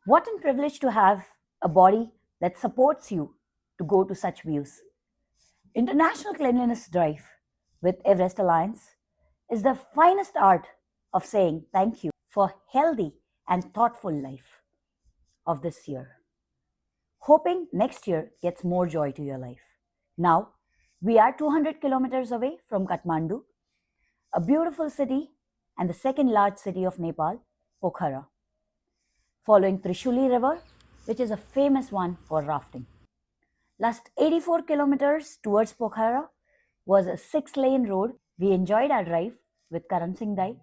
What a privilege to have a body that supports you to go to such views. International Cleanliness Drive with Everest Alliance is the finest art of saying thank you for healthy and thoughtful life of this year. Hoping next year gets more joy to your life. Now, we are 200 kilometers away from Kathmandu, a beautiful city and the second large city of Nepal, Pokhara, following Trishuli River, which is a famous one for rafting. Last 84 kilometers towards Pokhara was a 6-lane road. We enjoyed our drive with Karan Singh Dai,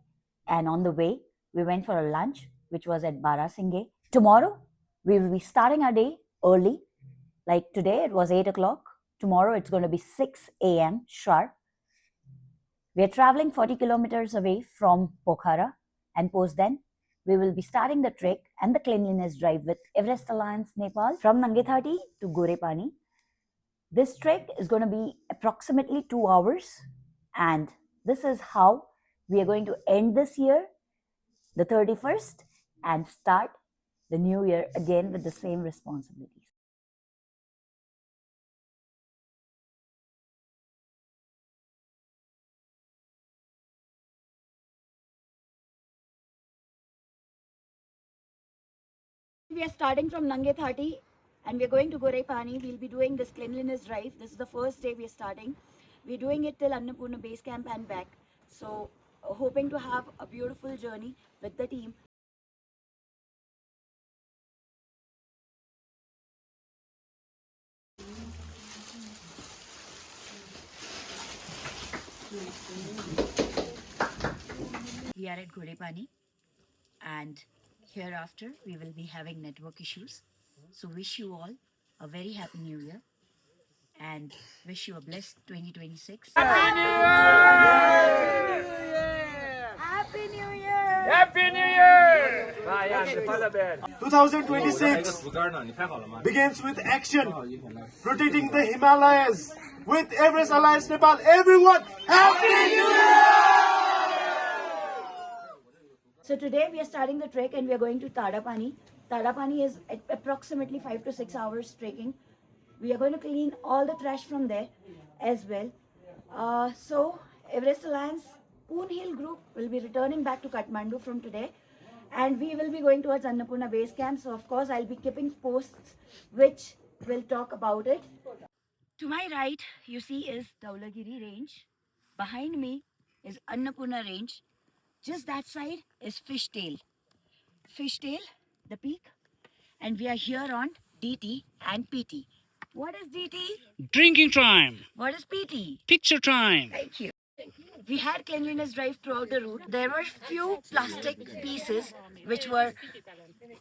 and on the way, we went for a lunch, which was at Barasinghe. Tomorrow, we will be starting our day early. Like today, it was 8 o'clock. Tomorrow, it's going to be 6 a.m. sharp. We are traveling 40 kilometers away from Pokhara, and post then, we will be starting the trek and the cleanliness drive with Everest Alliance Nepal from Nangethati to Gorepani. This trek is going to be approximately 2 hours, and this is how we are going to end this year, the 31st, and start the new year again with the same responsibilities. We are starting from Nangethati and we are going to Gorepani. We'll be doing this cleanliness drive. This is the first day we are starting. We're doing it till Annapurna base camp and back. So, hoping to have a beautiful journey with the team. We are at Gorepani, and hereafter we will be having network issues. So wish you all a very happy new year and wish you a blessed 2026. Happy New Year! Happy New Year! 2026 begins with action, protecting the Himalayas with Everest Alliance Nepal. Everyone, Happy New Year! So today we are starting the trek and we are going to Tadapani. Tadapani is at approximately 5 to 6 hours trekking. We are going to clean all the trash from there as well. So Everest Alliance Poon Hill group will be returning back to Kathmandu from today, and we will be going towards Annapurna base camp. So of course I'll be keeping posts which will talk about it. To my right you see is Dhaulagiri range. Behind me is Annapurna range. Just that side is Fishtail. Fishtail, the peak, and we are here on DT and PT. What is DT? Drinking time. What is PT? Picture time. Thank you. We had cleanliness drive throughout the route. There were few plastic pieces which were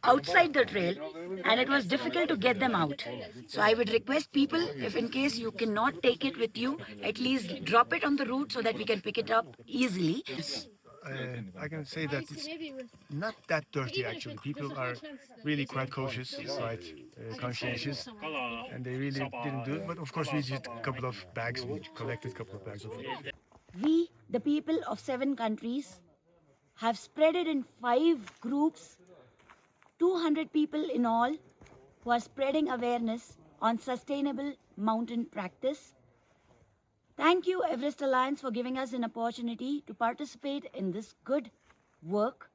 outside the trail and it was difficult to get them out. So I would request people, if in case you cannot take it with you, at least drop it on the route so that we can pick it up easily. I can say that it's not that dirty actually. People are really quite cautious, quite conscientious, and they really didn't do it. But of course, we did a couple of bags. We collected a couple of bags of it. We, the people of 7 countries, have spread it in 5 groups, 200 people in all, who are spreading awareness on sustainable mountain practice. Thank you, Everest Alliance, for giving us an opportunity to participate in this good work.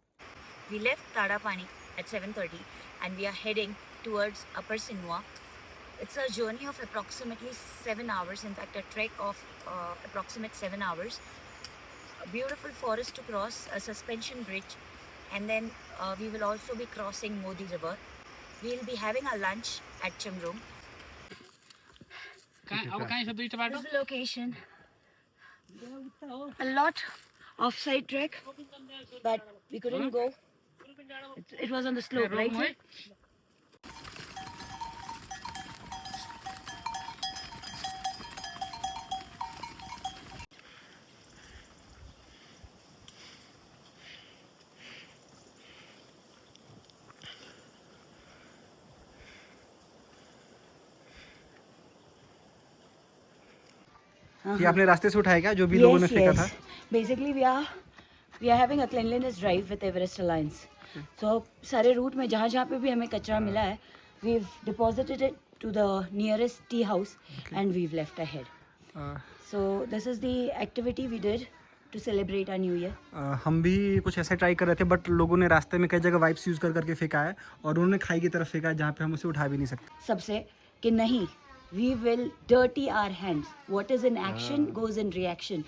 We left Tadapani at 7:30 and we are heading towards Upper Sinwa. It's a journey of approximately 7 hours, in fact a trek of approximate 7 hours. A beautiful forest to cross, a suspension bridge, and then we will also be crossing Modi River. We'll be having a lunch at Chamrung. This is the location. A lot of side trek, but we couldn't go. It was on the slope, right? Sir? ये आपने रास्ते से उठाया क्या जो भी लोगों ने फेंका था? Basically, we are having a cleanliness drive with Everest Alliance. तो सारे रूट में जहाँ जहाँ पे भी हमें कचरा मिला है, we've deposited it to the nearest tea house and we've left ahead. So this is the activity we did to celebrate our new year. हम भी कुछ ऐसा ट्राई कर रहे थे, बट लोगों ने रास्ते में कई जगह वाइप्स यूज़ कर करके फेंका है और उन्होंने खाई की तरफ फेंका है जहाँ पे हम उसे उठा भी नहीं सकते। सबसे कि नहीं, we will dirty our hands. What is in action goes in reaction.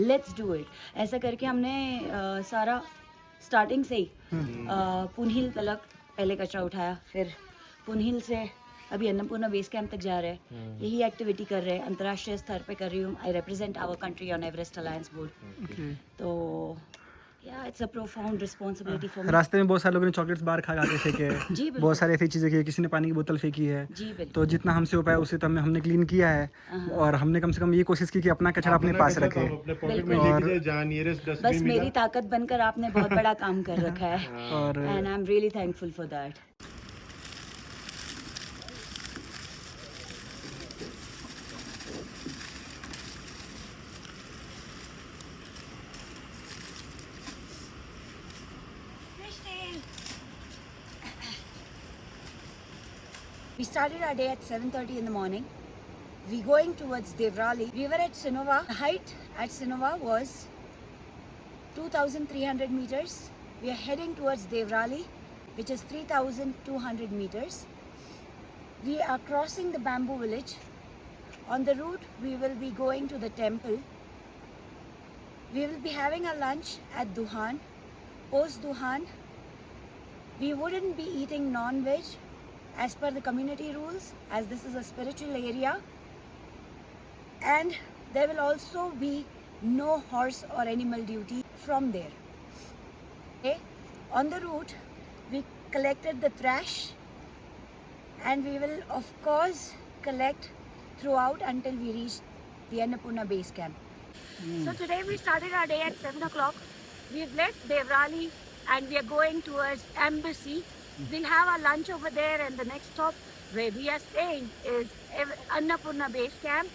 Let's do it. ऐसा करके हमने सारा स्टार्टिंग से ही पुनहिल तलक पहले कचरा उठाया, फिर पुनहिल से अभी अन्नपूर्णा बेस कैंप तक जा रहे हैं। यही एक्टिविटी कर रहे हैं, अंतर्राष्ट्रीय स्तर पे कर रही हूँ। I represent our country on Everest alliance board. तो yeah it's a profound responsibility for me. रास्ते में बहुत सारे लोगों ने चॉकलेट्स बाहर खा के फेंके जी बिल्कुल। बहुत सारी ऐसी चीज़ें की, किसी ने पानी की बोतल फेंकी है। जी बिल्कुल। तो जितना हमसे हो पाया उसे तो हमने क्लीन किया है और हमने कम से कम ये कोशिश की कि अपना कचरा अपने पास रखें। बस मेरी ताकत बनकर आपने बहुत बड़ा काम कर रखा है और and I am really thankful for that. We started our day at 7:30 in the morning. We going towards Devrali. We were at Sinova. The height at Sinova was 2,300 meters. We are heading towards Devrali, which is 3,200 meters. We are crossing the bamboo village. On the route, we will be going to the temple. We will be having a lunch at Duhan. Post Duhan, we wouldn't be eating non-veg as per the community rules, as this is a spiritual area, and there will also be no horse or animal duty from there. Okay? On the route, we collected the trash and we will of course collect throughout until we reach the Annapurna base camp. So today we started our day at 7 o'clock. We've left Devrali and we are going towards Embassy. We'll have our lunch over there, and the next stop where we are staying is Annapurna base camp.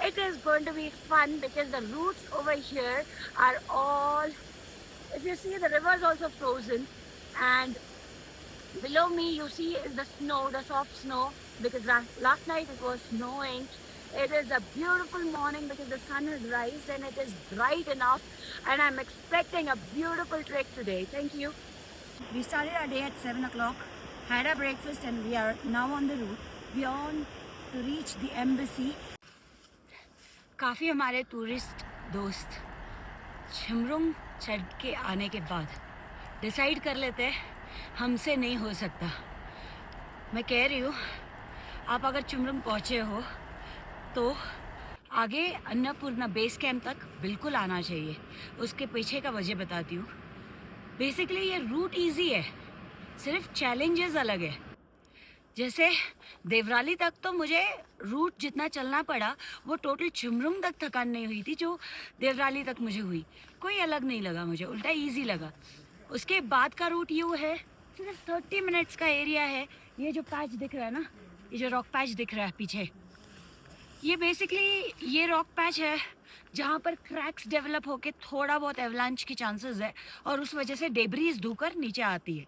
It is going to be fun because the routes over here are all, if you see, the river is also frozen, and below me you see is the snow, the soft snow, because last night it was snowing. It is a beautiful morning because the sun has risen and it is bright enough, and I'm expecting a beautiful trek today. Thank you. We started our day at 7 o'clock, had our breakfast, and we are now on the route. We are on to reach the embassy. काफ़ी हमारे tourist दोस्त छिमरुंग चढ़ के आने के बाद decide कर लेते हैं हमसे नहीं हो सकता। मैं कह रही हूँ, आप अगर छिमरुंग पहुँचे हो तो आगे अन्नपूर्णा बेस कैंप तक बिल्कुल आना चाहिए। उसके पीछे का वजह बताती हूँ। बेसिकली ये रूट इजी है, सिर्फ चैलेंजेस अलग है। जैसे देवराली तक तो मुझे रूट जितना चलना पड़ा वो टोटल छिमरुंग तक थकान नहीं हुई थी जो देवराली तक मुझे हुई। कोई अलग नहीं लगा मुझे, उल्टा इजी लगा। उसके बाद का रूट यूँ है, सिर्फ 30 मिनट्स का एरिया है। ये जो पैच दिख रहा है ना, ये जो रॉक पैच दिख रहा है पीछे, ये बेसिकली ये रॉक पैच है जहाँ पर क्रैक्स डेवलप होके थोड़ा बहुत एवलांच की चांसेस है और उस वजह से डेब्रीज धोकर नीचे आती है।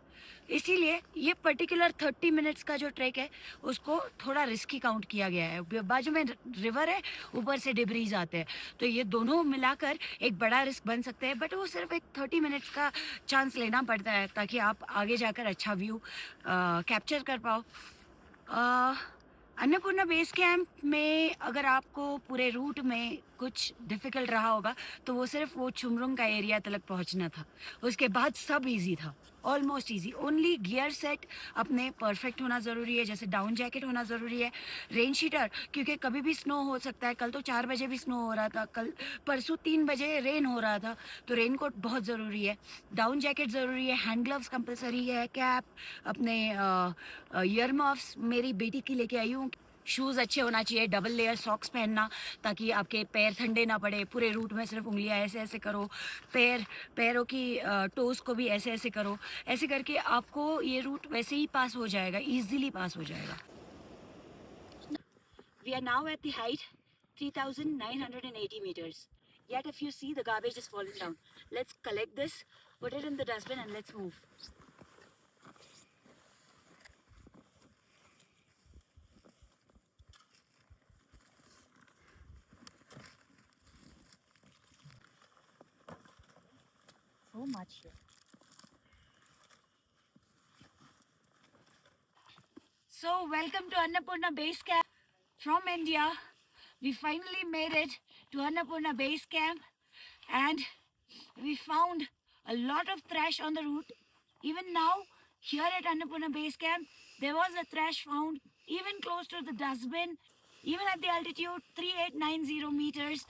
इसीलिए ये पर्टिकुलर 30 मिनट्स का जो ट्रैक है उसको थोड़ा रिस्की काउंट किया गया है। बाजू में रिवर है, ऊपर से डेब्रीज आते हैं, तो ये दोनों मिलाकर एक बड़ा रिस्क बन सकते हैं। बट वो सिर्फ एक 30 मिनट्स का चांस लेना पड़ता है ताकि आप आगे जाकर अच्छा व्यू कैप्चर कर पाओ। अन्नपूर्णा बेस कैंप में अगर आपको पूरे रूट में कुछ डिफ़िकल्ट रहा होगा तो वो सिर्फ वो छिमरुंग का एरिया तक पहुंचना था। उसके बाद सब इजी था, almost easy. Only gear set अपने परफेक्ट होना ज़रूरी है, जैसे डाउन जैकेट होना ज़रूरी है, रेन शीटर, क्योंकि कभी भी स्नो हो सकता है। कल तो 4 बजे भी स्नो हो रहा था, कल परसों 3 बजे रेन हो रहा था, तो रेन कोट बहुत ज़रूरी है, डाउन जैकेट ज़रूरी है, हैंड ग्लव्स कंपलसरी है, कैप, अपने ईयर मफ्स मेरी बेटी की लेके आई हूँ। शूज़ अच्छे होना चाहिए, डबल लेयर सॉक्स पहनना ताकि आपके पैर ठंडे ना पड़े। पूरे रूट में सिर्फ उंगलियां ऐसे ऐसे करो, पैरों की टोज़ को भी ऐसे ऐसे करो। ऐसे करके आपको ये रूट वैसे ही पास हो जाएगा, इजीली पास हो जाएगा। We are now at the height 3,980 meters. Yet if you see, the garbage is falling down. Let's collect this, put it in the dustbin and let's move. so much here. So, welcome to Annapurna Base Camp from India. We finally made it to Annapurna Base Camp and we found a lot of thrush on the route. Even now, here at Annapurna Base Camp, there was a thrush found even close to the dustbin. Even at the altitude 3890 meters,